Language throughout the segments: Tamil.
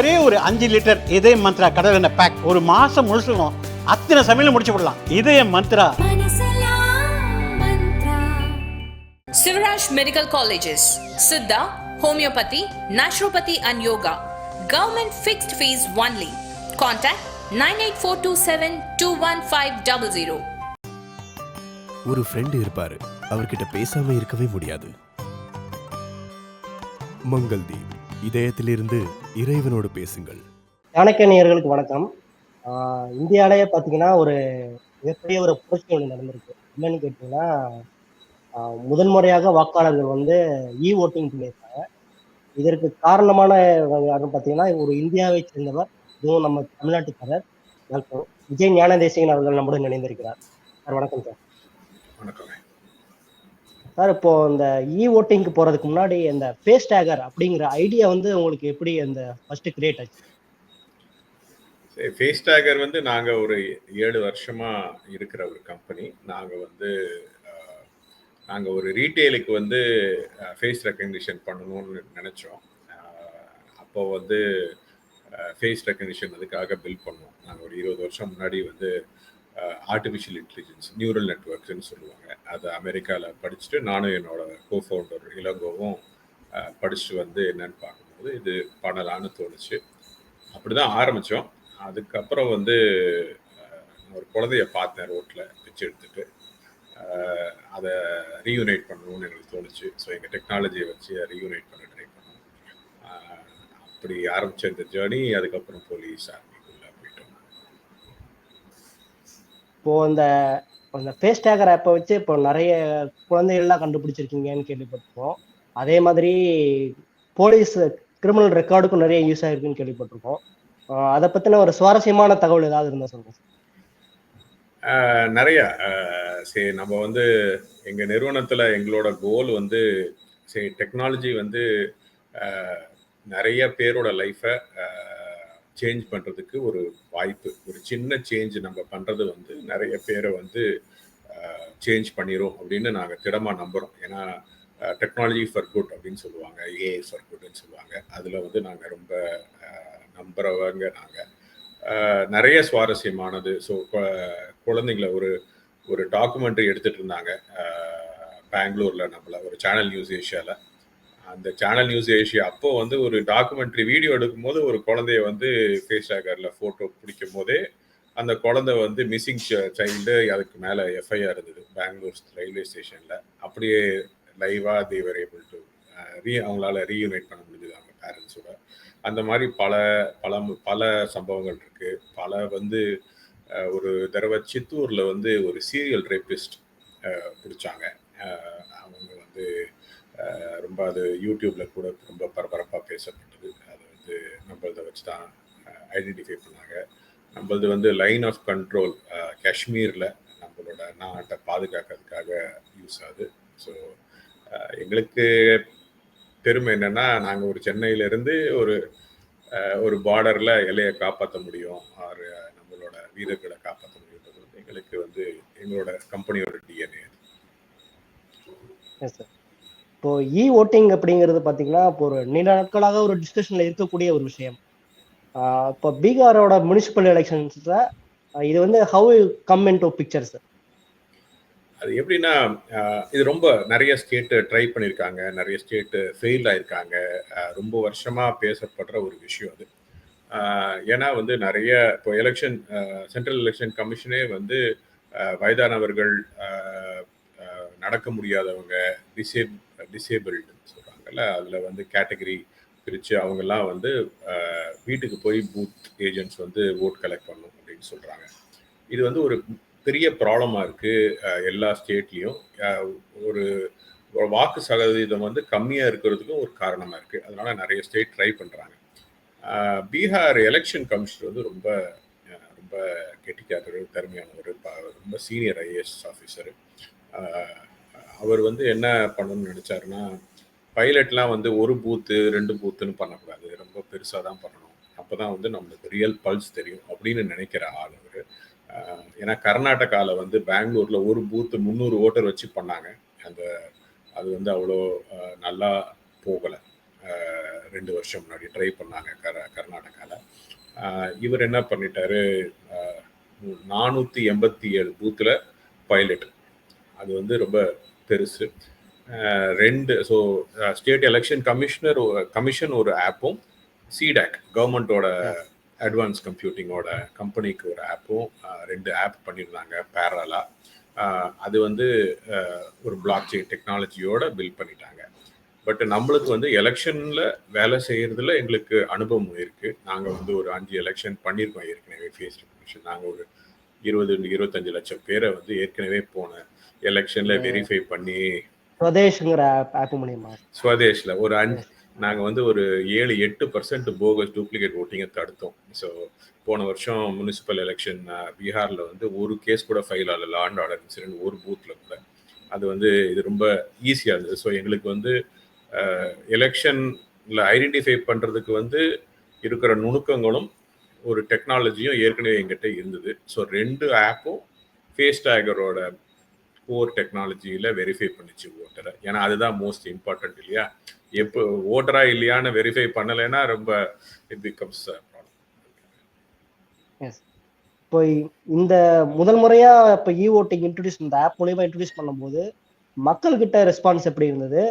ஒரே ஒரு 5 லிட்டர் இதய மந்த்ரா கடல் எண்ணெய் பேக் ஒரு மாசம் முழுசுக்கும் அத்தனை சமையல முடிச்சு விடலாம். இதய Mantra. Sivaraj Medical Colleges, Siddha, Homeopathy, Naturopathy and Yoga. Government fixed fees only. Contact 98427-21500. ஒரு ஃப்ரெண்ட் இருப்பாரு, அவர்கிட்ட பேசாம இருக்கவே முடியாது. மங்கள்தீப், இதயத்திலிருந்து இறைவனோடு பேசுங்கள். சாணக்கியர்களுக்கு வணக்கம். இந்தியாவிலேயே பார்த்தீங்கன்னா ஒரு மிகப்பெரிய ஒரு புரட்சி ஒன்று நடந்திருக்கு. என்னன்னு கேட்டீங்கன்னா, முதல் முறையாக வாக்காளர்கள் வந்து ஓட்டிங் பண்ணியிருக்காங்க. இதற்கு காரணமான யாருன்னு பார்த்தீங்கன்னா, ஒரு இந்தியாவை சேர்ந்தவர், இதுவும் நம்ம தமிழ்நாட்டுக்காரர் டாக்டர் விஜய் ஞானதேசிகன் அவர்கள் நம்முடன் இணைந்திருக்கிறார். சார் வணக்கம் சார். வணக்கம் சார். இப்போ இந்த ஓட்டிங்க்கு போறதுக்கு முன்னாடி இந்த ஃபேஸ் டேகர் அப்படிங்கிற ஐடியா வந்து உங்களுக்கு எப்படி அந்த ஃபர்ஸ்ட் கிரியேட் ஆச்சு? ஃபேஸ் டேகர் வந்து நாங்கள் ஒரு 7 வருஷமா இருக்கிற ஒரு கம்பெனி. நாங்கள் ஒரு ரீட்டெயிலுக்கு வந்து ஃபேஸ் ரெக்கக்னிஷன் பண்ணணும்னு நினச்சோம். அப்போ வந்து ஃபேஸ் ரெக்கக்னிஷன் அதுக்காக பில்ட் பண்ணோம். நாங்கள் ஒரு 20 வருஷம் முன்னாடி வந்து ஆர்டிஃபிஷியல் இன்டெலிஜென்ஸ், நியூரல் நெட்ஒர்க்ஸ்ன்னு சொல்லுவாங்க, அது அமெரிக்காவில் படிச்சுட்டு நானும் என்னோட கோஃபவுண்டர் இளங்கோவும் படிச்சுட்டு வந்து என்னன்னு பார்க்கும்போது இது பண்ணலான்னு தோணுச்சு. அப்படி தான் ஆரம்பித்தோம். அதுக்கப்புறம் வந்து ஒரு குழந்தைய பார்த்தேன் ரோட்டில் வச்சு எடுத்துட்டு, அதை ரீயூனைட் பண்ணணும்னு எங்களுக்கு தோணுச்சு. ஸோ எங்கள் டெக்னாலஜியை வச்சு ரீயூனைட் பண்ண ட்ரை பண்ணோம். அப்படி ஆரம்பித்த இந்த ஜேர்னி அதுக்கப்புறம் போலீஸ் ஆர்மிக்குள்ளே போயிட்டோம். இப்போது இந்த ஃபேஸ் டேகர் ஆப்பை வச்சு இப்போ நிறைய குழந்தைகள்லாம் கண்டுபிடிச்சிருக்கீங்கன்னு கேள்விப்பட்டிருக்கோம். அதே மாதிரி போலீஸ் கிரிமினல் ரெக்கார்டுக்கும் நிறைய யூஸ் ஆகிருக்குன்னு கேள்விப்பட்டிருக்கோம். அதை பற்றின ஒரு சுவாரஸ்யமான தகவல் ஏதாவது இருந்தால் சொல்லுங்கள் சார். நிறையா சரி, நம்ம வந்து எங்கள் நிறுவனத்தில் எங்களோட கோல் வந்து சரி டெக்னாலஜி வந்து நிறைய பேரோட லைஃப்பை சேஞ்ச் பண்ணுறதுக்கு ஒரு வாய்ப்பு. ஒரு சின்ன சேஞ்ச் நம்ம பண்ணுறது வந்து நிறைய பேரை வந்து சேஞ்ச் பண்ணிடும் அப்படின்னு நாங்கள் திடமாக நம்புகிறோம். ஏன்னா டெக்னாலஜி ஃபார் குட் அப்படின்னு சொல்லுவாங்க, ஏஐ ஃபார் குட்னு சொல்லுவாங்க. அதில் வந்து நாங்கள் ரொம்ப நம்புகிறவங்க. நாங்கள் நிறைய சுவாரஸ்யமானது. ஸோ குழந்தைங்கள ஒரு டாக்குமெண்ட்ரி எடுத்துகிட்டு இருந்தாங்க பெங்களூரில், நம்மள ஒரு சேனல் நியூஸ் ஏஷியாவில். அந்த சேனல் நியூஸ் ஏஷியா அப்போ வந்து ஒரு டாக்குமெண்ட்ரி வீடியோ எடுக்கும்போது ஒரு குழந்தைய வந்து ஃபேஸ் டேகரில் ஃபோட்டோ பிடிக்கும் போதே அந்த குழந்தை வந்து மிஸ்ஸிங் சைல்டு, அதுக்கு மேலே எஃப்ஐஆர் இருந்தது பெங்களூர் ரயில்வே ஸ்டேஷனில். அப்படியே லைவாக தேவர் ஏபிள் டு அவங்களால ரீயூனைட் பண்ண முடிஞ்சது அவங்க பேரண்ட்ஸோட. அந்த மாதிரி பல பல பல சம்பவங்கள் இருக்குது. பல வந்து ஒரு தடவை சித்தூரில் வந்து ஒரு சீரியல் ரேபிஸ்ட் பிடிச்சாங்க. அவங்க வந்து ரொம்ப அது யூடியூப்பில் கூட ரொம்ப பரபரப்பாக பேசப்பட்டது. அது வந்து நம்மளதை வச்சு தான் ஐடென்டிஃபை பண்ணாங்க. நம்மளது வந்து லைன் ஆஃப் கண்ட்ரோல் காஷ்மீரில் நம்மளோட நாட்டை பாதுகாக்கிறதுக்காக யூஸ் ஆகுது. ஸோ எங்களுக்கு பெருமை என்னென்னா, நாங்கள் ஒரு சென்னையிலேருந்து ஒரு பார்டரில் எல்லையை காப்பாற்ற முடியும், ஆறு நம்மளோட வீரர்களை காப்பாற்ற முடியுன்றது வந்து எங்களுக்கு வந்து எங்களோட கம்பெனியோட டிஎன்ஏ. சார், இப்போ ஓட்டிங் அப்படிங்கிறது பார்த்தீங்கன்னா, இப்போ ஒரு நீண்ட நாட்களாக ஒரு டிஸ்கஷனில் இருக்கக்கூடிய ஒரு விஷயம். இப்போ பீகாரோட முனிசிபல் எலெக்ஷன்ஸில் இது வந்து how come in to picture sir? அது எப்படின்னா, இது ரொம்ப நிறைய ஸ்டேட்டு ட்ரை பண்ணியிருக்காங்க, நிறைய ஸ்டேட்டு ஃபெயில் ஆயிருக்காங்க. ரொம்ப வருஷமாக பேசப்படுற ஒரு விஷயம் அது. ஏன்னா வந்து நிறைய இப்போ எலெக்ஷன் சென்ட்ரல் எலெக்ஷன் கமிஷனே வந்து வயதானவர்கள், நடக்க முடியாதவங்க, டிசேபிள்டுன்னு சொல்கிறாங்கல்ல, அதில் வந்து கேட்டகரி பிரித்து அவங்கெல்லாம் வந்து வீட்டுக்கு போய் பூத் ஏஜென்ட்ஸ் வந்து ஓட் கலெக்ட் பண்ணணும் அப்படின்னு சொல்கிறாங்க. இது வந்து ஒரு பெரிய ப்ராப்ளமாக இருக்குது எல்லா ஸ்டேட்லேயும். ஒரு வாக்கு சதவீதம் வந்து கம்மியாக இருக்கிறதுக்கும் ஒரு காரணமாக இருக்குது. அதனால் நிறைய ஸ்டேட் ட்ரை பண்ணுறாங்க. பீகார் எலெக்ஷன் கமிஷனர் வந்து ரொம்ப ரொம்ப கெட்டிக்காரர், திறமையானவர், ரொம்ப சீனியர் ஐஏஎஸ் ஆஃபீஸரு. அவர் வந்து என்ன பண்ணணும்னு நினச்சாருன்னா, பைலட்லாம் வந்து ஒரு பூத்து 2 பூத்துன்னு பண்ணக்கூடாது, ரொம்ப பெருசாக தான் பண்ணணும், அப்போ தான் வந்து நம்மளுக்கு ரியல் பல்ஸ் தெரியும் அப்படின்னு நினைக்கிற ஆள் அவர். ஏன்னா கர்நாடகாவில் வந்து பெங்களூரில் ஒரு பூத்து 300 ஓட்டர் வச்சு பண்ணாங்க. அது வந்து அவ்வளோ நல்லா போகலை. 2 வருஷம் முன்னாடி ட்ரை பண்ணாங்க கர்நாடகாவில். இவர் என்ன பண்ணிட்டாரு, 487 பூத்தில் பைலட். அது வந்து ரொம்ப பெருசு. 2 ஸோ ஸ்டேட் எலெக்ஷன் கமிஷன் ஒரு ஆப்பும், சிடாக் கவர்மெண்ட்டோட அட்வான்ஸ் கம்ப்யூட்டிங்கோட கம்பெனிக்கு ஒரு ஆப்பும் 2 ஆப் பண்ணியிருந்தாங்க பேரலாக. அது வந்து ஒரு பிளாக் செயின் டெக்னாலஜியோட பில்ட் பண்ணிட்டாங்க. பட் நம்மளுக்கு வந்து எலெக்ஷனில் வேலை செய்கிறதுல எங்களுக்கு அனுபவம் இருக்குது. நாங்கள் வந்து ஒரு 5 எலெக்ஷன் பண்ணியிருக்கோம் ஏற்கனவே ஃபேஸ் ரெகக்னிஷன். நாங்கள் ஒரு 20-25 லட்சம் பேரை வந்து ஏற்கனவே போன எலெக்ஷனில் வெரிஃபை பண்ணி ஸ்வதேஷ்ங்கிற ஆப் மூலியமா ஸ்வதேஷில் ஒரு நாங்கள் வந்து ஒரு 7-8% போகஸ் டூப்ளிகேட் ஓட்டிங்கை தடுத்தோம். ஸோ போன வருஷம் முனிசிபல் எலெக்ஷன் பீகாரில் வந்து ஒரு கேஸ் கூட ஃபைல் ஆகல, லா அண்ட் ஆர்டர் இன்சிடென்ட் ஒரு பூத்தில் கூட. அது வந்து இது ரொம்ப ஈஸியாக இருந்தது. ஸோ எங்களுக்கு வந்து எலெக்ஷனில் ஐடென்டிஃபை பண்ணுறதுக்கு வந்து இருக்கிற நுணுக்கங்களும் ஒரு டெக்னாலஜியும் ஏற்கனவே எங்கிட்ட இருந்தது. ஸோ 2 ஆப்பும் ஃபேஸ்டேகரோட கோர் டெக்னாலஜியில் வெரிஃபை பண்ணிச்சு ஓட்டரை. ஏன்னா அதுதான் மோஸ்ட் இம்பார்ட்டன்ட் இல்லையா? எப்போ ஓட்டரா இல்லையான்னு வெரிஃபை பண்ணலைன்னா ரொம்ப இட் பிகம்ஸ் ப்ராப்ளம். இப்போ இந்த முதல் முறையா இப்போ ஓட்டிங் இன்ட்ரடியூஸ் இந்த ஆப் மூலியமா இன்ட்ரடியூஸ் பண்ணும்போது மக்கள்கிட்ட ரெஸ்பான்ஸ் எப்படி இருந்தது?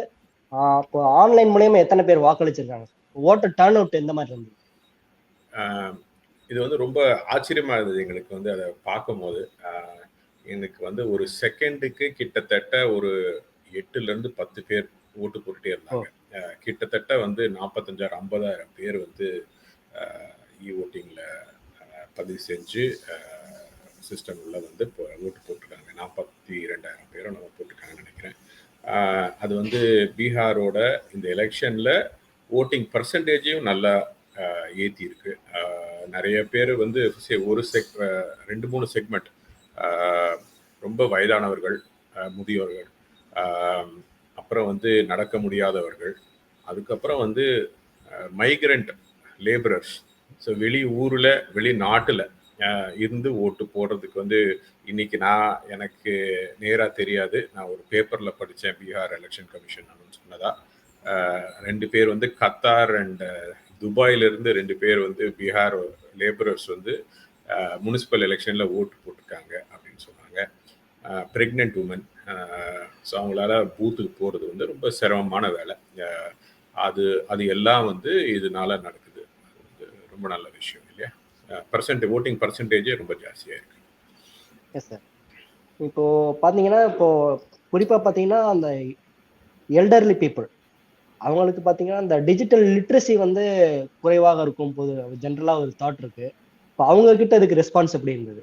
இப்போ ஆன்லைன் மூலியமா எத்தனை பேர் வாக்களிச்சிருக்காங்க? ஓட்டர் டர்ன் அவுட் எந்த மாதிரி இருந்தது? இது வந்து ரொம்ப ஆச்சரியமா இருந்தது எங்களுக்கு வந்து அதை பார்க்கும்போது. எனக்கு வந்து ஒரு செகண்டுக்கு கிட்டத்தட்ட ஒரு 8லேருந்து 10 பேர் ஓட்டு போட்டுட்டே இருந்தாங்க. கிட்டத்தட்ட வந்து 45,000-50,000 பேர் வந்து ஓட்டிங்கில் பதிவு செஞ்சு சிஸ்டம் உள்ள வந்து இப்போ ஓட்டு போட்டிருக்காங்க. 42,000 பேரும் நம்ம போட்டிருக்காங்கன்னு நினைக்கிறேன். அது வந்து பீகாரோட இந்த எலெக்ஷனில் ஓட்டிங் பர்சன்டேஜையும் நல்லா ஏற்றி இருக்கு. நிறைய பேர் வந்து ஒரு 2-3 செக்மெண்ட், ரொம்ப வயதானவர்கள், முதியோர்கள், அப்புறம் வந்து நடக்க முடியாதவர்கள், அதுக்கப்புறம் வந்து மைக்ரண்ட் லேபரர்ஸ். ஸோ வெளிநாட்டில் இருந்து ஓட்டு போடுறதுக்கு வந்து இன்னைக்கு எனக்கு நேராக தெரியாது. நான் ஒரு பேப்பரில் படித்தேன், பீகார் எலெக்ஷன் கமிஷன் அப்படின்னு சொன்னதா. 2 பேர் வந்து கத்தார் அண்ட் துபாயிலிருந்து 2 பேர் வந்து பீகார் லேபரர்ஸ் வந்து முனிசிபல் எலெக்ஷனில் ஓட்டு போட்டிருக்காங்க அப்படின்னு சொன்னாங்க. Pregnant woman. ஸோ அவங்களால பூத்துக்கு போகிறது வந்து ரொம்ப சிரமமான வேலை. அது எல்லாம் வந்து இதனால நடக்குது. அது ரொம்ப நல்ல விஷயம் இல்லையா? ஓட்டிங் பர்சன்டேஜே ரொம்ப ஜாஸ்தியாக இருக்கு. Yes sir. இப்போ பார்த்தீங்கன்னா இப்போ குறிப்பாக பார்த்தீங்கன்னா அந்த எல்டர்லி பீப்புள் அவங்களுக்கு பார்த்தீங்கன்னா இந்த டிஜிட்டல் லிட்ரஸி வந்து குறைவாக இருக்கும் போது ஜென்ரலாக ஒரு தாட் இருக்கு. இப்போ அவங்க கிட்ட அதுக்கு ரெஸ்பான்ஸ் எப்படி இருந்தது?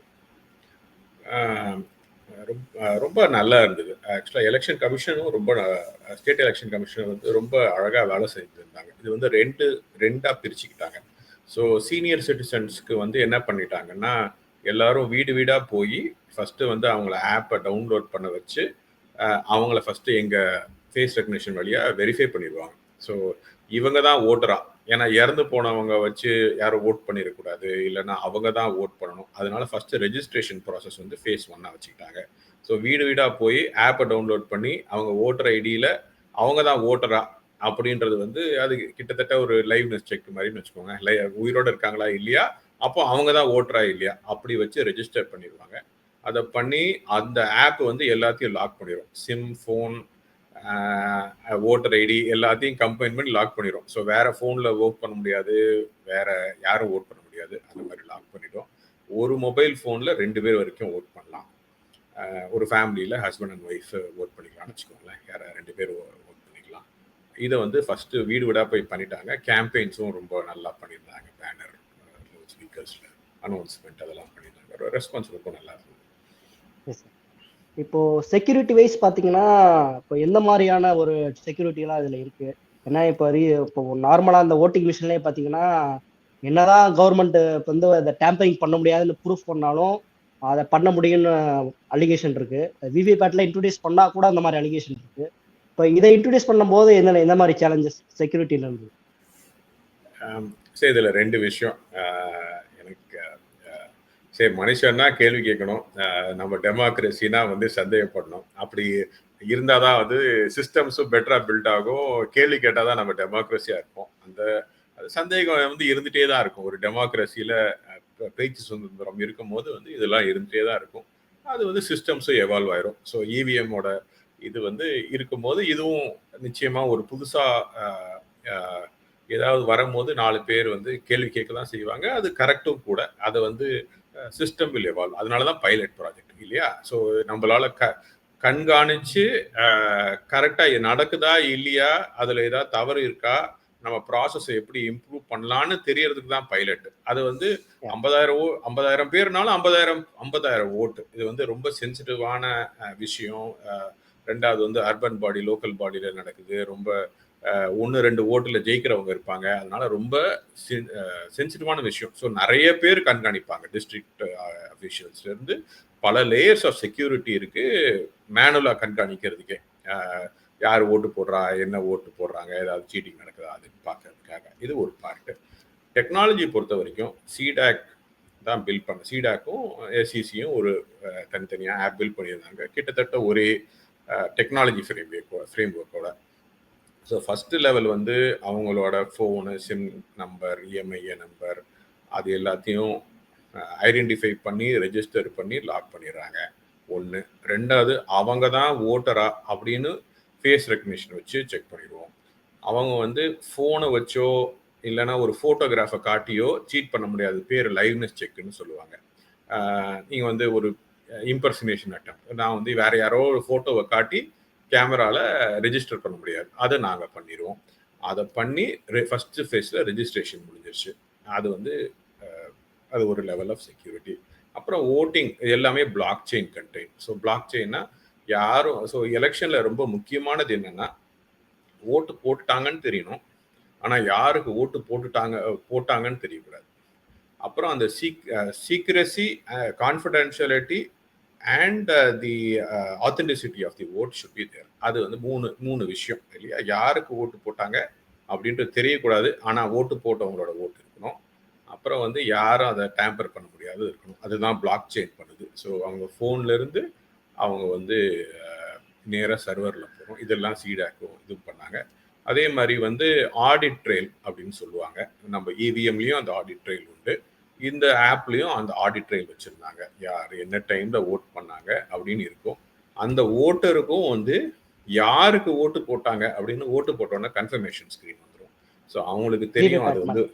ரொம்ப நல்லா இருந்தது. ஆக்சுவலாக எலெக்ஷன் கமிஷனும் ஸ்டேட் எலெக்ஷன் கமிஷன் வந்து ரொம்ப அழகாக வேலை செஞ்சுருந்தாங்க. இது வந்து ரெண்டாக பிரிச்சுக்கிட்டாங்க. ஸோ சீனியர் சிட்டிசன்ஸ்க்கு வந்து என்ன பண்ணிட்டாங்கன்னா, எல்லாரும் வீடாக போய் ஃபஸ்ட்டு வந்து அவங்கள ஆப்பை டவுன்லோட் பண்ண வச்சு அவங்கள ஃபஸ்ட்டு எங்கள் ஃபேஸ் ரெகக்னிஷன் வழியாக வெரிஃபை பண்ணிடுவாங்க. ஸோ இவங்க தான் ஓட்டரா, ஏன்னா இறந்து போனவங்க வச்சு யாரும் ஓட் பண்ணிடக்கூடாது, இல்லைன்னா அவங்க தான் ஓட் பண்ணணும். அதனால ஃபஸ்ட்டு ரெஜிஸ்ட்ரேஷன் ப்ராசஸ் வந்து ஃபேஸ் 1 வச்சுக்கிட்டாங்க. ஸோ வீடாக போய் ஆப்பை டவுன்லோட் பண்ணி அவங்க ஓட்டர் ஐடியில் அவங்க தான் ஓட்டரா அப்படின்றது வந்து அது கிட்டத்தட்ட ஒரு லைவ்னஸ் செக் மாதிரின்னு வச்சுக்கோங்க. உயிரோடு இருக்காங்களா இல்லையா, அப்போ அவங்க தான் ஓட்டரா இல்லையா அப்படி வச்சு ரெஜிஸ்டர் பண்ணிடுவாங்க. அதை பண்ணி அந்த ஆப் வந்து எல்லாத்தையும் லாக் பண்ணிடும். சிம், ஃபோன், ஓட்டர் ஐடி எல்லாத்தையும் கம்பைன் பண்ணி லாக் பண்ணிடும். ஸோ வேறு ஃபோனில் ஓட் பண்ண முடியாது, வேறு யாரும் ஓட் பண்ண முடியாது, அந்த மாதிரி லாக் பண்ணிடும். ஒரு மொபைல் ஃபோனில் 2 பேர் வரைக்கும் ஓட் பண்ணலாம். ஒரு ஃபேமிலியில் ஹஸ்பண்ட் அண்ட் ஒய்ஃப் ஓட் பண்ணிக்கலாம்னு வச்சுக்கோங்களேன். யாரை 2 பேர் ஓட் பண்ணிக்கலாம். இதை வந்து ஃபஸ்ட்டு வீடாக போய் பண்ணிட்டாங்க. கேம்பெயின்ஸும் ரொம்ப நல்லா பண்ணியிருந்தாங்க. பேனர், ஸ்பீக்கர்ஸில் அனௌன்ஸ்மெண்ட் அதெல்லாம் பண்ணியிருந்தாங்க. ரெஸ்பான்ஸ் ரொம்ப நல்லா இருந்தது. இப்போ செக்யூரிட்டி வைஸ் பார்த்தீங்கன்னா இப்போ எந்த மாதிரியான ஒரு செக்யூரிட்டிலாம் இதில் இருக்கு? ஏன்னா இப்போ நார்மலாக அந்த ஓட்டிங் மிஷின்லேயே பார்த்தீங்கன்னா என்னதான் கவர்மெண்ட் வந்து அதை டேம்பரிங் பண்ண முடியாதுன்னு ப்ரூஃப் பண்ணாலும் அதை பண்ண முடியும்னு அலிகேஷன் இருக்கு. விவிபேட்டில் இன்ட்ரடியூஸ் பண்ணால் கூட அந்த மாதிரி அலிகேஷன் இருக்கு. இப்போ இதை இன்ட்ரடியூஸ் பண்ணும்போது எந்த மாதிரி சேலஞ்சஸ் செக்யூரிட்டியில் இருந்தது? சரி, இதில் 2 விஷயம். எனக்கு சரி, மனுஷன்னா கேள்வி கேட்கணும், நம்ம டெமோக்ரஸினா வந்து சந்தேகப்படணும். அப்படி இருந்தால் தான் வந்து சிஸ்டம்ஸும் பெட்டராக பில்ட் ஆகும். கேள்வி கேட்டால் தான் நம்ம டெமோக்ரஸியாக இருப்போம். அந்த அது சந்தேகம் வந்து இருந்துகிட்டே தான் இருக்கும். ஒரு டெமோக்ரஸியில் பேச்சு சுதந்திரம் இருக்கும்போது வந்து இதெல்லாம் இருந்துகிட்டே தான் இருக்கும். அது வந்து சிஸ்டம்ஸும் எவால்வ் ஆயிரும். ஸோ இவிஎம்மோட இது வந்து இருக்கும்போது இதுவும் நிச்சயமாக ஒரு புதுசாக ஏதாவது வரும்போது 4 பேர் வந்து கேள்வி கேட்க தான் செய்வாங்க. அது கரெக்டும் கூட. அதை வந்து சிஸ்டம் வில் எவால்வ். அதனால தான் பைலட் ப்ராஜெக்ட் இல்லையா? ஸோ நம்மளால கண்காணிச்சு கரெக்டாக நடக்குதா இல்லையா, அதில் ஏதாவது தவறு இருக்கா, நம்ம ப்ராசஸை எப்படி இம்ப்ரூவ் பண்ணலான்னு தெரியறதுக்கு தான் பைலட். அது வந்து 50,000 பேர்னாலும் 50,000 ஓட்டு. இது வந்து ரொம்ப சென்சிட்டிவான விஷயம். ரெண்டாவது வந்து அர்பன் பாடி, லோக்கல் பாடியில் நடக்குது. ரொம்ப 1-2 ஓட்டில் ஜெயிக்கிறவங்க இருப்பாங்க. அதனால ரொம்ப சென்சிட்டிவான விஷயம். ஸோ நிறைய பேர் கண்காணிப்பாங்க. டிஸ்ட்ரிக்ட் அஃபீஷியல்ஸ்லேருந்து பல லேயர்ஸ் ஆஃப் செக்யூரிட்டி இருக்கு மேனுவலாக கண்காணிக்கிறதுக்கே. யார் ஓட்டு போடுறா, என்ன ஓட்டு போடுறாங்க, ஏதாவது சீட்டிங் நடக்குதா அதுன்னு பார்க்கறதுக்காக. இது ஒரு பார்ட்டு. டெக்னாலஜி பொறுத்த வரைக்கும் சிடாக் தான் பில்ட் பண்ண. சிடாக்கும் எஸ்சிசியும் ஒரு தனித்தனியாக ஆப் பில்ட் பண்ணியிருந்தாங்க. கிட்டத்தட்ட ஒரே டெக்னாலஜி ஃப்ரேம் ஒர்க்கோட. ஸோ ஃபஸ்ட்டு லெவல் வந்து அவங்களோட phone, SIM number, IMEI number அது எல்லாத்தையும் ஐடென்டிஃபை பண்ணி ரெஜிஸ்டர் பண்ணி லாக் பண்ணிடுறாங்க. 1. 2வது அவங்க தான் ஓட்டரா அப்படின்னு ஃபேஸ் ரெக்கக்னிஷன் வச்சு செக் பண்ணிடுவோம். அவங்க வந்து ஃபோனை வச்சோ இல்லைன்னா ஒரு ஃபோட்டோகிராஃபை காட்டியோ சீட் பண்ண முடியாது. பேர் லைவ்னஸ் செக்குன்னு சொல்லுவாங்க. நீங்கள் வந்து ஒரு இம்பர்சனேஷன் அட்டம், நான் வந்து வேற யாரோ ஒரு ஃபோட்டோவை காட்டி கேமராவில் ரெஜிஸ்டர் பண்ண முடியாது. அதை நாங்கள் பண்ணிடுவோம். அதை பண்ணி ஃபஸ்ட்டு ஃபேஸில் ரெஜிஸ்ட்ரேஷன் முடிஞ்சிருச்சு. அது வந்து அது ஒரு லெவல் ஆஃப் செக்யூரிட்டி. அப்புறம் ஓட்டிங் எல்லாமே block chain contain. So block செயின்னா யாரும், ஸோ எலெக்ஷனில் ரொம்ப முக்கியமானது என்னென்னா ஓட்டு போட்டுட்டாங்கன்னு தெரியணும், ஆனால் யாருக்கு ஓட்டு போட்டாங்கன்னு தெரியக்கூடாது. அப்புறம் அந்த secrecy, confidentiality and the authenticity of the vote should be there. அது வந்து மூணு விஷயம் இல்லையா? யாருக்கு ஓட்டு போட்டாங்க அப்படின்றது தெரியக்கூடாது, ஆனால் ஓட்டு போட்டவங்களோட ஓட்டு இருக்கணும். அப்புறம் வந்து யாரும் அதை டேம்பர் பண்ண முடியாது இருக்கணும். அதுதான் பிளாக் செயின் பண்ணுது. ஸோ அவங்க ஃபோன்லேருந்து அவங்க வந்து நேராக சர்வரில் போகிறோம். இதெல்லாம் சீடாக்கும் இது பண்ணாங்க. அதே மாதிரி வந்து ஆடிட் ட்ரெயில் அப்படின்னு சொல்லுவாங்க. நம்ம இவிஎம்லேயும் அந்த ஆடிட் ட்ரெயில் உண்டு. இந்த ஆப்லேயும் அந்த ஆடிட் ட்ரெயில் வச்சுருந்தாங்க. யார் என்ன டைமில் ஓட் பண்ணாங்க அப்படின்னு இருக்கும். அந்த ஓட்டருக்கும் வந்து யாருக்கு ஓட்டு போட்டாங்க அப்படின்னு ஓட்டு போட்டோன்னா கன்ஃபர்மேஷன் ஸ்க்ரீன் வந்துடும். ஸோ அவங்களுக்கு தெரியும் அது வந்து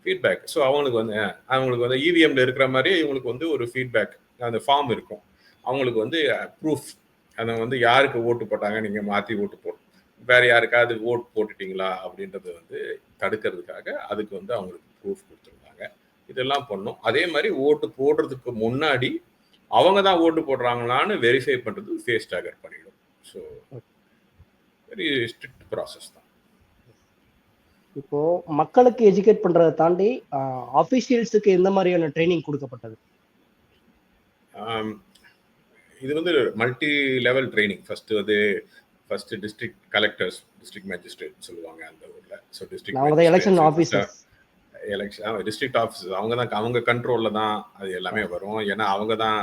ஃபீட்பேக். ஸோ அவங்களுக்கு வந்து இவிஎம்ல இருக்கிற மாதிரியே இவங்களுக்கு வந்து ஒரு ஃபீட்பேக் அந்த ஃபார்ம் இருக்கும். அவங்களுக்கு வந்து ப்ரூஃப், அதை வந்து யாருக்கு ஓட்டு போட்டாங்க, நீங்கள் மாற்றி ஓட்டு வேற யாருக்காவது ஓட்டு போட்டுட்டீங்களா அப்படின்றத வந்து தடுக்கிறதுக்காக அதுக்கு வந்து அவங்களுக்கு ப்ரூஃப் கொடுத்துருந்தாங்க. இதெல்லாம் பண்ணோம். அதே மாதிரி ஓட்டு போடுறதுக்கு முன்னாடி அவங்க தான் ஓட்டு போடுறாங்களான்னு வெரிஃபை பண்ணுறது ஃபேஸ் டேகர் பண்ணிடும். ஸோ வெரி ஸ்ட்ரிக்ட் ப்ராசஸ் தான். இப்போ மக்களுக்கு எஜுகேட் பண்றதை தாண்டி ஆஃபீஷியல்ஸுக்கு எந்த மாதிரியான ட்ரைனிங் கொடுக்கப்பட்டது? இது வந்து multi level training. First district collectors, district magistrate சொல்லுவாங்க அந்த ஊரில். So district election officers, district officers அவங்க கண்ட்ரோலில் தான் அது எல்லாமே வரும். ஏன்னா அவங்க தான்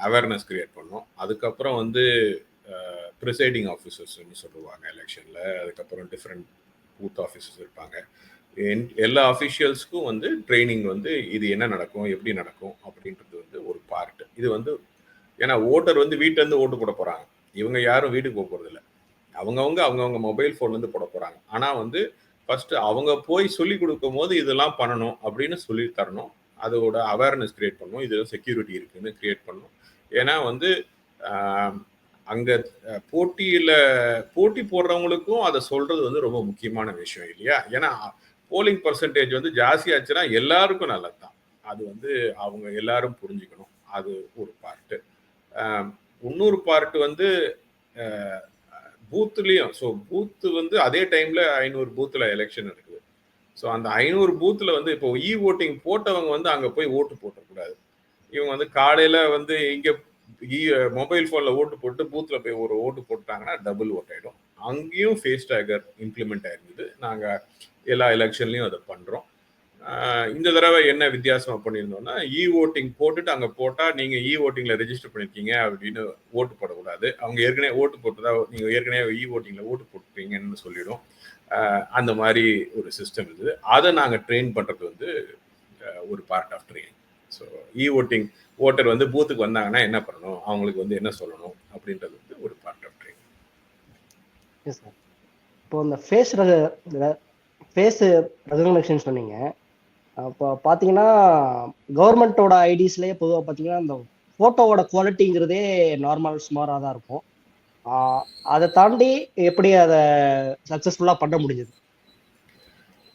அவேர்னஸ் கிரியேட் பண்ணும். அதுக்கப்புறம் வந்து ப்ரிசைடிங் ஆஃபீஸர்ஸ்ன்னு சொல்லுவாங்க எலெக்ஷனில். அதுக்கப்புறம் டிஃப்ரெண்ட் பூத் ஆஃபீஸர்ஸ் இருப்பாங்க. எல்லா அஃபிஷியல்ஸ்க்கும் வந்து ட்ரைனிங் வந்து இது என்ன நடக்கும், எப்படி நடக்கும் அப்படின்றது வந்து ஒரு பார்ட். இது வந்து ஏன்னா ஓட்டர் வந்து வீட்டிலேருந்து ஓட்டு போட போகிறாங்க. இவங்க யாரும் வீட்டுக்கு போக போகிறதில்ல. அவங்கவுங்க மொபைல் ஃபோன்லேருந்து போட போகிறாங்க. ஆனால் வந்து ஃபஸ்ட்டு அவங்க போய் சொல்லி கொடுக்கும் போது இதெல்லாம் பண்ணணும் அப்படின்னு சொல்லி தரணும். அதோட அவேர்னஸ் கிரியேட் பண்ணணும். இது செக்யூரிட்டி இருக்குன்னு கிரியேட் பண்ணணும். ஏன்னா வந்து அங்கே போட்டி போடுறவங்களுக்கும் அதை சொல்கிறது வந்து ரொம்ப முக்கியமான விஷயம் இல்லையா? ஏன்னா போலிங் பர்சன்டேஜ் வந்து ஜாஸ்தியாச்சுன்னா எல்லாருக்கும் நல்லது தான். அது வந்து அவங்க எல்லாரும் புரிஞ்சுக்கணும். அது ஒரு பார்ட்டு. இன்னொரு பார்ட் வந்து பூத்துலேயும். ஸோ பூத்து வந்து அதே டைமில் 500 பூத்தில் எலெக்ஷன் நடக்குது. ஸோ அந்த 500 பூத்தில் வந்து இப்போ ஓட்டிங் போட்டவங்க வந்து அங்கே போய் ஓட்டு போட்டக்கூடாது. இவங்க வந்து காலையில் வந்து இங்கே மொபைல் ஃபோனில் ஓட்டு போட்டு பூத்தில் போய் ஒரு ஓட்டு போட்டாங்கன்னா டபுள் ஓட் ஆகிடும். அங்கேயும் ஃபேஸ் டேகர் இம்ப்ளிமெண்ட் ஆயிருந்தது. நாங்கள் எல்லா எலெக்ஷன்லையும் அதை பண்ணுறோம். இந்த தடவை என்ன வித்தியாசமாக பண்ணியிருந்தோம்னா ஓட்டிங் போட்டுட்டு அங்கே போட்டால் நீங்கள் ஓட்டிங்கில் ரெஜிஸ்டர் பண்ணியிருக்கீங்க அப்படின்னு ஓட்டு போடக்கூடாது. அவங்க ஏற்கனவே ஓட்டு போட்டுதா நீங்கள் ஏற்கனவே ஓட்டிங்கில் ஓட்டு போட்டுருக்கீங்கன்னு சொல்லிடும். அந்த மாதிரி ஒரு சிஸ்டம் இருக்குது. அதை நாங்கள் ட்ரெயின் பண்ணுறது வந்து ஒரு part of training. So voting voter வந்து பூத்துக்கு வந்தாங்கன்னா என்ன பண்ணணும், அவங்களுக்கு வந்து என்ன சொல்லணும் அப்படின்றது வந்து ஒரு பார்ட் ஆஃப் ட்ரெயினிங். சார், இப்போ இந்த ஃபேஸ் ரெகக்னிஷன் சொன்னீங்க. அப்போ பார்த்தீங்கன்னா கவர்மெண்ட்டோட ஐடிஸ்லேயே பொதுவாக பார்த்தீங்கன்னா இந்த ஃபோட்டோவோட குவாலிட்டிங்கிறதே நார்மல் சுமாராக தான் இருக்கும். அதை தாண்டி எப்படி அதை சக்ஸஸ்ஃபுல்லாக பண்ண முடிஞ்சது?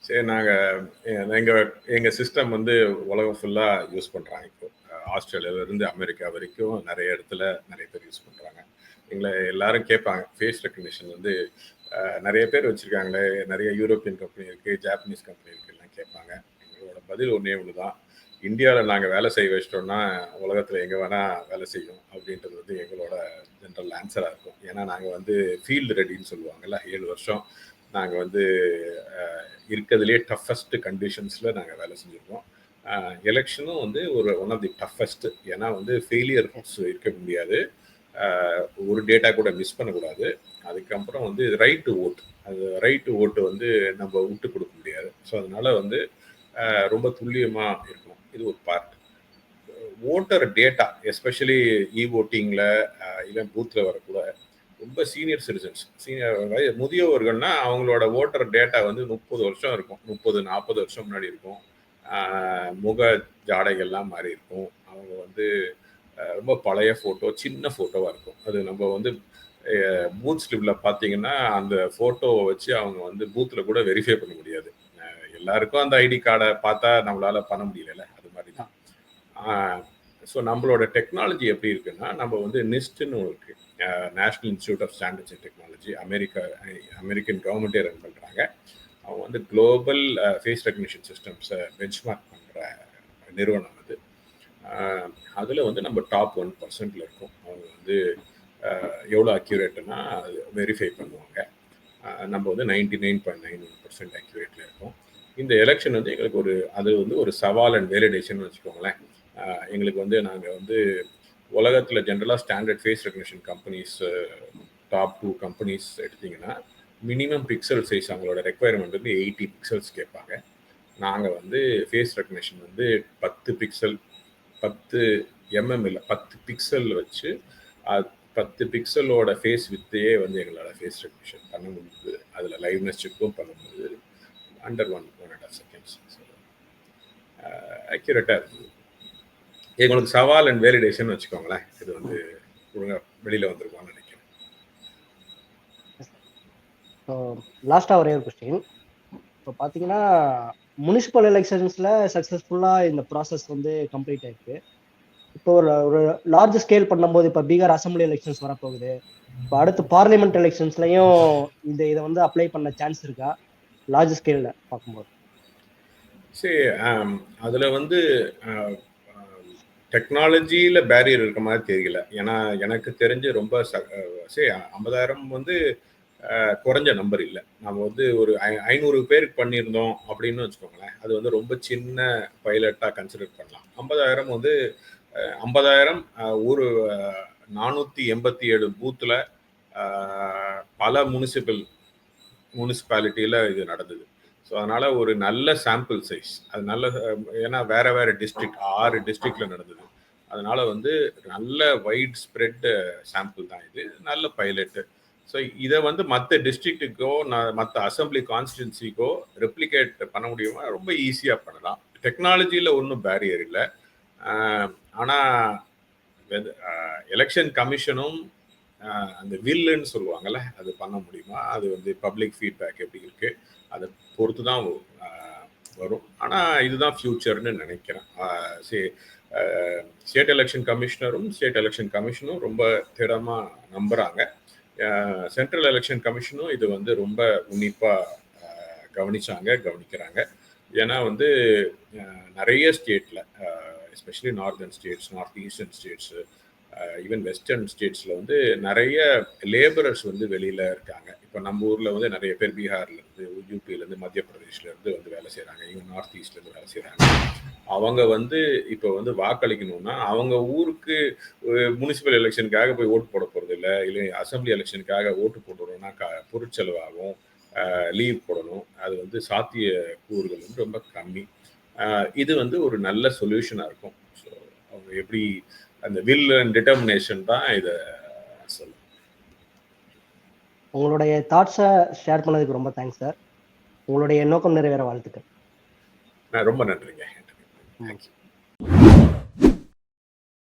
சரி, எங்கள் சிஸ்டம் வந்து உலகம் ஃபுல்லாக யூஸ் பண்ணுறாங்க. இப்போ ஆஸ்திரேலியாவிலேருந்து அமெரிக்கா வரைக்கும் நிறைய இடத்துல நிறைய பேர் யூஸ் பண்ணுறாங்க. எங்களை எல்லாரும் கேட்பாங்க, ஃபேஸ் ரெக்கக்னிஷன் வந்து நிறைய பேர் வச்சுருக்காங்களே, நிறைய யூரோப்பியன் கம்பெனி இருக்குது, ஜாப்பனீஸ் கம்பெனி இருக்குலாம் கேட்பாங்க. எங்களோட பதில் ஒன்றே ஒன்று தான், இந்தியாவில் நாங்கள் வேலை செய்ய வச்சிட்டோம்னா உலகத்தில் எங்கே வேணால் வேலை செய்யும் அப்படின்றது வந்து எங்களோட ஜென்ரல் ஆன்சராக இருக்கும். ஏன்னா நாங்கள் வந்து ஃபீல்டு ரெடின்னு சொல்லுவாங்கல்ல, 7 வருஷம் நாங்கள் வந்து இருக்கிறதுலே டஃபஸ்ட் கண்டிஷன்ஸில் நாங்கள் வேலை செஞ்சுருக்கோம். எலெக்ஷனும் வந்து ஒன் ஆஃப் தி டஃபஸ்ட். ஏன்னா வந்து ஃபெயிலியர்ஸ் இருக்க முடியாது, ஒரு டேட்டா கூட மிஸ் பண்ணக்கூடாது. அதுக்கப்புறம் வந்து ரைட் டு ஓட்டு, அது ரைட் டு ஓட்டு வந்து நம்ம விட்டு கொடுக்க முடியாது. ஸோ அதனால வந்து ரொம்ப துல்லியமாக இருக்கும். இது ஒரு பார்ட். ஓட்டர் டேட்டா எஸ்பெஷலி ஓட்டிங்கில் இல்லை பூத்தில் வரக்கூட ரொம்ப சீனியர் சிட்டிசன்ஸ், முதியவர்கள்னா அவங்களோட ஓட்டர் டேட்டா வந்து 30 வருஷம் இருக்கும், 30-40 வருஷம் முன்னாடி இருக்கும். முக ஜாடைகள்லாம் மாறி இருக்கும். அவங்க வந்து ரொம்ப பழைய ஃபோட்டோ, சின்ன ஃபோட்டோவாக இருக்கும். அது நம்ம வந்து பூத் ஸ்லிப்பில் பார்த்தீங்கன்னா அந்த ஃபோட்டோவை வச்சு அவங்க வந்து பூத்தில் கூட வெரிஃபை பண்ண முடியாது. எல்லாருக்கும் அந்த ஐடி கார்டை பார்த்தா நம்மளால் பண்ண முடியல, அது மாதிரி தான். ஸோ நம்மளோட டெக்னாலஜி எப்படி இருக்குன்னா, நம்ம வந்து நிஸ்ட்னு இருக்குது, national institute of standards and technology, American கவர்மெண்ட்டே ரன் பண்ணுறாங்க. அவங்க வந்து குளோபல் ஃபேஸ் ரெகக்னிஷன் சிஸ்டம்ஸை பெஞ்ச்மார்க் பண்ணுற நிறுவனம் அது. அதில் வந்து நம்ம டாப் 1% இருக்கும். அவங்க வந்து எவ்வளோ அக்யூரேட்டுன்னா வெரிஃபை பண்ணுவாங்க. நம்ம வந்து 99.91% அக்யூரேட்டில் இருக்கும். இந்த எலெக்ஷன் வந்து எங்களுக்கு அது வந்து ஒரு சவால் அண்ட் வேலிடேஷன் வச்சுக்கோங்களேன். எங்களுக்கு வந்து நாங்கள் வந்து உலகத்தில் ஜென்ரலாக standard face recognition companies top 2 companies எடுத்திங்கன்னா மினிமம் பிக்சல் சைஸ் அவங்களோட ரெக்குவயர்மெண்ட் வந்து 80 பிக்சல்ஸ் கேட்பாங்க. நாங்கள் வந்து ஃபேஸ் ரெகக்னிஷன் வந்து 10 பிக்சல், 10 mm இல்லை 10 பிக்சல் வச்சு 10 பிக்சலோட ஃபேஸ் வித்தையே வந்து எங்களோட ஃபேஸ் ரெகக்னிஷன் பண்ண முடியுது. அதில் லைவ்னஸ் செக்கும் பண்ண முடியுது அண்டர் 1.5 seconds. அக்யூரேட்டாக இருக்குது. எங்களுக்கு சவால் அண்ட் வேலிடேஷன் வச்சுக்கோங்களேன். இது வந்து ஒழுங்காக வெளியில் வந்துருக்கோம்னு நினைக்கிறேன். லாஸ்ட்டாக ஒரே ஒரு கொஸ்டின். இப்போ பார்த்தீங்கன்னா முனிசிபல் எலெக்ஷன்ஸில் சக்ஸஸ்ஃபுல்லாக இந்த ப்ராசஸ் வந்து கம்ப்ளீட் ஆயிருக்கு. இப்போ ஒரு லார்ஜ் ஸ்கேல் பண்ணும்போது இப்போ பீகார் அசம்பிளி எலெக்ஷன்ஸ் வரப்போகுது. இப்போ அடுத்து பார்லிமெண்ட் எலெக்ஷன்ஸ்லையும் இதை வந்து அப்ளை பண்ண சான்ஸ் இருக்கா லார்ஜ் ஸ்கேலில் பார்க்கும்போது? சரி, அதில் வந்து டெக்னாலஜியில் பேரியர் இருக்க மாதிரி தெரியல. ஏன்னா எனக்கு தெரிஞ்சு ரொம்ப 50,000 வந்து குறைஞ்ச நம்பர் இல்லை. நம்ம வந்து ஒரு 500 பேருக்கு பண்ணியிருந்தோம் அப்படின்னு வச்சுக்கோங்களேன், அது வந்து ரொம்ப சின்ன பைலட்டாக கன்சிடர் பண்ணலாம். 50,000 வந்து 50,000 ஒரு 487 பூத்தில் பல முனிசிபாலிட்டியில் இது நடந்தது. ஸோ அதனால் ஒரு நல்ல சாம்பிள் சைஸ், அது நல்ல, ஏன்னா வேறு டிஸ்ட்ரிக்ட் 6 டிஸ்ட்ரிக்டில் நடந்தது. அதனால் வந்து நல்ல வைட் ஸ்ப்ரெட் சாம்பிள் தான் இது, நல்ல பைலட்டு. ஸோ இதை வந்து மற்ற டிஸ்ட்ரிக்ட்டுக்கோ மற்ற அசம்பிளி கான்ஸ்டிடுவன்சிக்கோ ரெப்ளிகேட் பண்ண முடியுமா? ரொம்ப ஈஸியாக பண்ணலாம். டெக்னாலஜியில் ஒன்றும் பேரியர் இல்லை. ஆனால் எலெக்ஷன் கமிஷனும் அந்த வில்லுன்னு சொல்லுவாங்கள்ல, அது பண்ண முடியுமா? அது வந்து பப்ளிக் ஃபீட்பேக் எப்படி இருக்குது அதை பொறுத்து தான் வரும். ஆனால் இதுதான் ஃப்யூச்சர்னு நினைக்கிறேன். ஸ்டேட் எலெக்ஷன் கமிஷனும் ரொம்ப திடமாக நம்புகிறாங்க. சென்ட்ரல் எலெக்ஷன் கமிஷனும் இது வந்து ரொம்ப உன்னிப்பாக கவனிக்கிறாங்க. ஏன்னா வந்து நிறைய ஸ்டேட்டில், especially northern states, north eastern states, even western ஸ்டேட்ஸில் வந்து நிறைய லேபரர்ஸ் வந்து வெளியில் இருக்காங்க. இப்போ நம்ம ஊரில் வந்து நிறைய பேர் பீகார்லேருந்து, யூபியிலேருந்து, மத்திய பிரதேஷ்லேருந்து வந்து வேலை செய்கிறாங்க. ஈவன் நார்த் ஈஸ்ட்லேருந்து வேலை செய்கிறாங்க. அவங்க வந்து இப்போ வந்து வாக்களிக்கணும்னா அவங்க ஊருக்கு முனிசிபல் எலெக்ஷனுக்காக போய் ஓட்டு போட போகிறது இல்லை அசம்பிளி எலெக்ஷனுக்காக ஓட்டு போட்டுறோம்னா பொருட்செலவாகும், லீவ் போடணும். அது வந்து சாத்திய கூறுகள் வந்து ரொம்ப கம்மி. இது வந்து ஒரு நல்ல சொல்யூஷனாக இருக்கும். ஸோ அவங்க எப்படி அந்த வில் அண்ட் டிட்டர்மினேஷன் தான் இதை சொல்லும். உங்களுடைய தாட்ஸை ஷேர் பண்ணதுக்கு ரொம்ப தேங்க்ஸ் சார். உங்களுடைய நோக்கம் நிறைவேற வாழ்த்துக்கள். ரொம்ப நன்றிங்க. தேங்க்யூ.